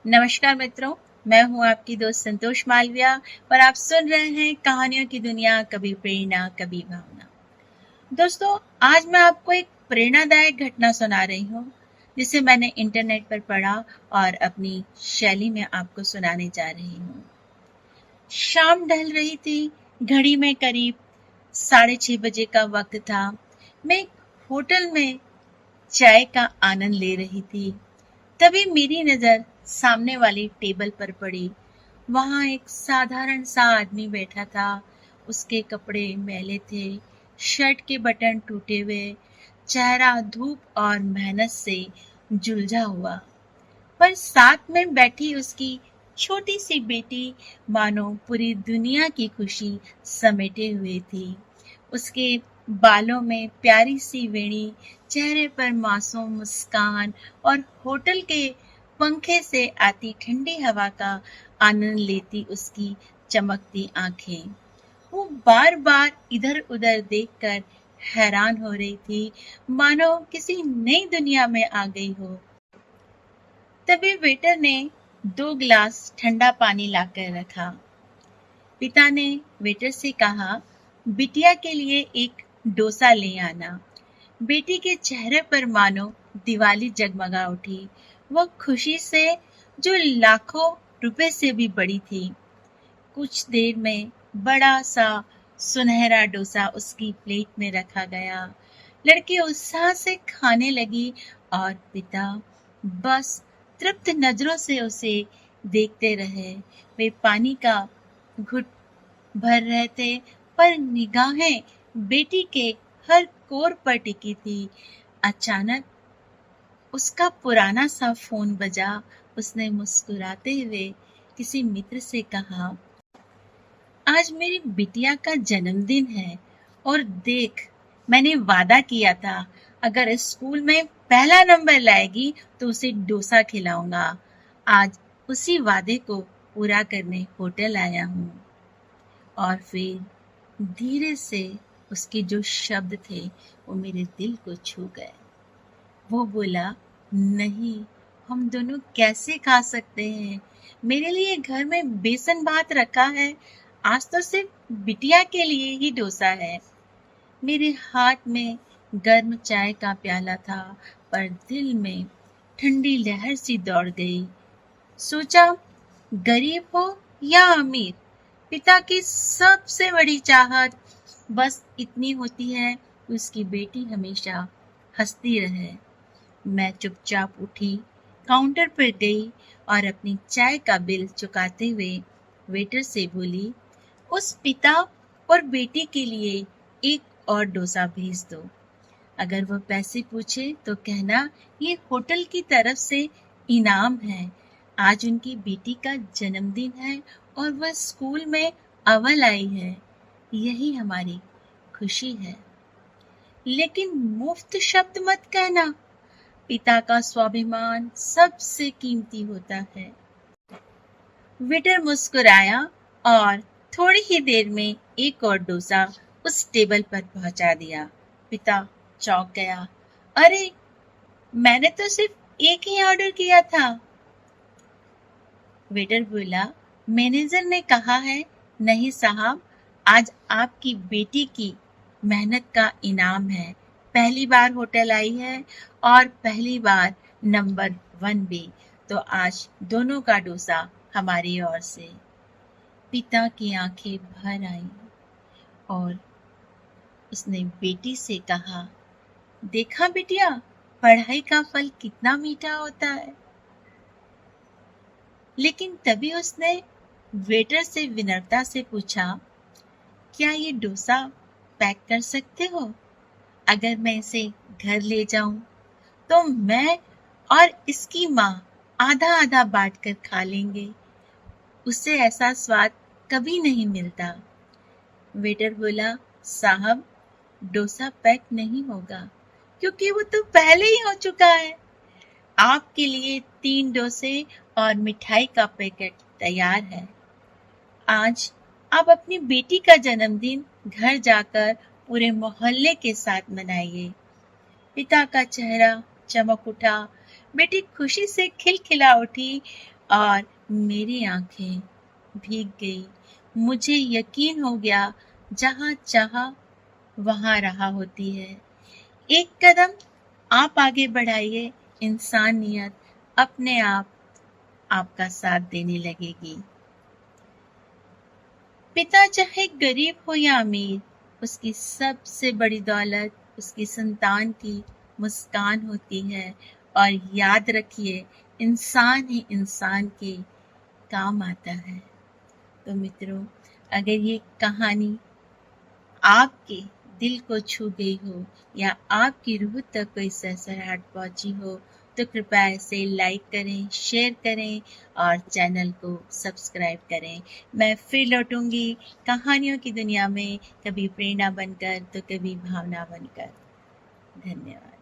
नमस्कार मित्रों, मैं हूं आपकी दोस्त संतोष मालविया और आप सुन रहे हैं कहानियों की दुनिया, कभी प्रेरणा कभी भावना। दोस्तों, आज मैं आपको एक प्रेरणादायक घटना सुना रही हूं जिसे मैंने इंटरनेट पर पढ़ा और अपनी शैली में आपको सुनाने जा रही हूं। शाम ढल रही थी, घड़ी में करीब 6:30 बजे का वक्त था। मैं एक होटल में चाय का आनंद ले रही थी। तभी मेरी नजर सामने वाली टेबल पर पड़ी। वहां एक साधारण सा आदमी बैठा था। उसके कपड़े मैले थे, शर्ट के बटन टूटे हुए, चेहरा धूप और मेहनत से झुलझा हुआ। पर साथ में बैठी उसकी छोटी सी बेटी मानो पूरी दुनिया की खुशी समेटे हुए थी। उसके बालों में प्यारी सी वेणी, चेहरे पर मासूम मुस्कान और होटल के पंखे से आती ठंडी हवा का आनंद लेती उसकी चमकती आंखें। वो बार बार इधर उधर देखकर हैरान हो रही थी, मानो किसी नई दुनिया में आ गई हो। तभी वेटर ने 2 गिलास ठंडा पानी लाकर रखा। पिता ने वेटर से कहा, बिटिया के लिए एक डोसा ले आना। बेटी के चेहरे पर मानो दिवाली जगमगा उठी। वह खुशी से जो लाखों रुपए से भी बड़ी थी। कुछ देर में बड़ा सा सुनहरा डोसा उसकी प्लेट में रखा गया। लड़की उत्साह से खाने लगी और पिता बस तृप्त नजरों से उसे देखते रहे। वे पानी का घुट भर रहे थे, पर निगाहें बेटी के हर कोर पर टिकी थी। अचानक उसका पुराना सा फोन बजा। उसने मुस्कुराते हुए किसी मित्र से कहा, आज मेरी बिटिया का जन्मदिन है और देख, मैंने वादा किया था अगर स्कूल में पहला नंबर लाएगी तो उसे डोसा खिलाऊंगा। आज उसी वादे को पूरा करने होटल आया हूँ। और फिर धीरे से उसके जो शब्द थे वो मेरे दिल को छू गए। वो बोला, नहीं, हम दोनों कैसे खा सकते हैं? मेरे लिए घर में बेसन भात रखा है। आज तो सिर्फ बिटिया के लिए ही डोसा है। मेरे हाथ में गर्म चाय का प्याला था, पर दिल में ठंडी लहर सी दौड़ गई। सोचा, गरीब हो या अमीर, पिता की सबसे बड़ी चाहत बस इतनी होती है कि उसकी बेटी हमेशा हंसती रहे। मैं चुपचाप उठी, काउंटर पर गई और अपनी चाय का बिल चुकाते हुए वेटर से बोली, उस पिता और बेटी के लिए एक और डोसा भेज दो। अगर वह पैसे पूछे तो कहना ये होटल की तरफ से इनाम है। आज उनकी बेटी का जन्मदिन है और वह स्कूल में अव्वल आई है। यही हमारी खुशी है। लेकिन मुफ्त शब्द मत कहना। पिता का स्वाभिमान सबसे कीमती होता है। वेटर मुस्कुराया और थोड़ी ही देर में एक और डोसा उस टेबल पर पहुंचा दिया। पिता चौंक गया। अरे, मैंने तो सिर्फ एक ही ऑर्डर किया था। वेटर बोला, मैनेजर ने कहा है। नहीं साहब, आज आपकी बेटी की मेहनत का इनाम है। पहली बार होटल आई है और पहली बार नंबर 1 भी, तो आज दोनों का डोसा हमारी ओर से। पिता की आंखें भर आईं और उसने बेटी से कहा, देखा बिटिया, पढ़ाई का फल कितना मीठा होता है। लेकिन तभी उसने वेटर से विनम्रता से पूछा, क्या ये डोसा पैक कर सकते हो? अगर मैं इसे घर ले जाऊं तो मैं और इसकी माँ आधा आधा बांट कर खा लेंगे। उससे ऐसा स्वाद कभी नहीं मिलता। वेटर बोला, साहब, डोसा पैक नहीं होगा क्योंकि वो तो पहले ही हो चुका है। आपके लिए 3 डोसे और मिठाई का पैकेट तैयार है। आज आप अपनी बेटी का जन्मदिन घर जाकर पूरे मोहल्ले के साथ मनाइए। पिता का चेहरा चमक उठा। बेटी खुशी से खिलखिला उठी और मेरी आंखें भीग गई। मुझे यकीन हो गया जहां चाहा वहां राह होती है। एक कदम आप आगे बढ़ाइए, इंसानियत अपने आप आपका साथ देने लगेगी। पिता चाहे गरीब हो या अमीर, उसकी सबसे बड़ी दौलत उसकी संतान की मुस्कान होती है। और याद रखिए, इंसान ही इंसान के काम आता है। तो मित्रों, अगर ये कहानी आपके दिल को छू गई हो या आपकी रूह तक कोई सरसराहट पहुंची हो, तो कृपया इसे लाइक करें, शेयर करें और चैनल को सब्सक्राइब करें। मैं फिर लौटूंगी कहानियों की दुनिया में, कभी प्रेरणा बनकर तो कभी भावना बनकर। धन्यवाद।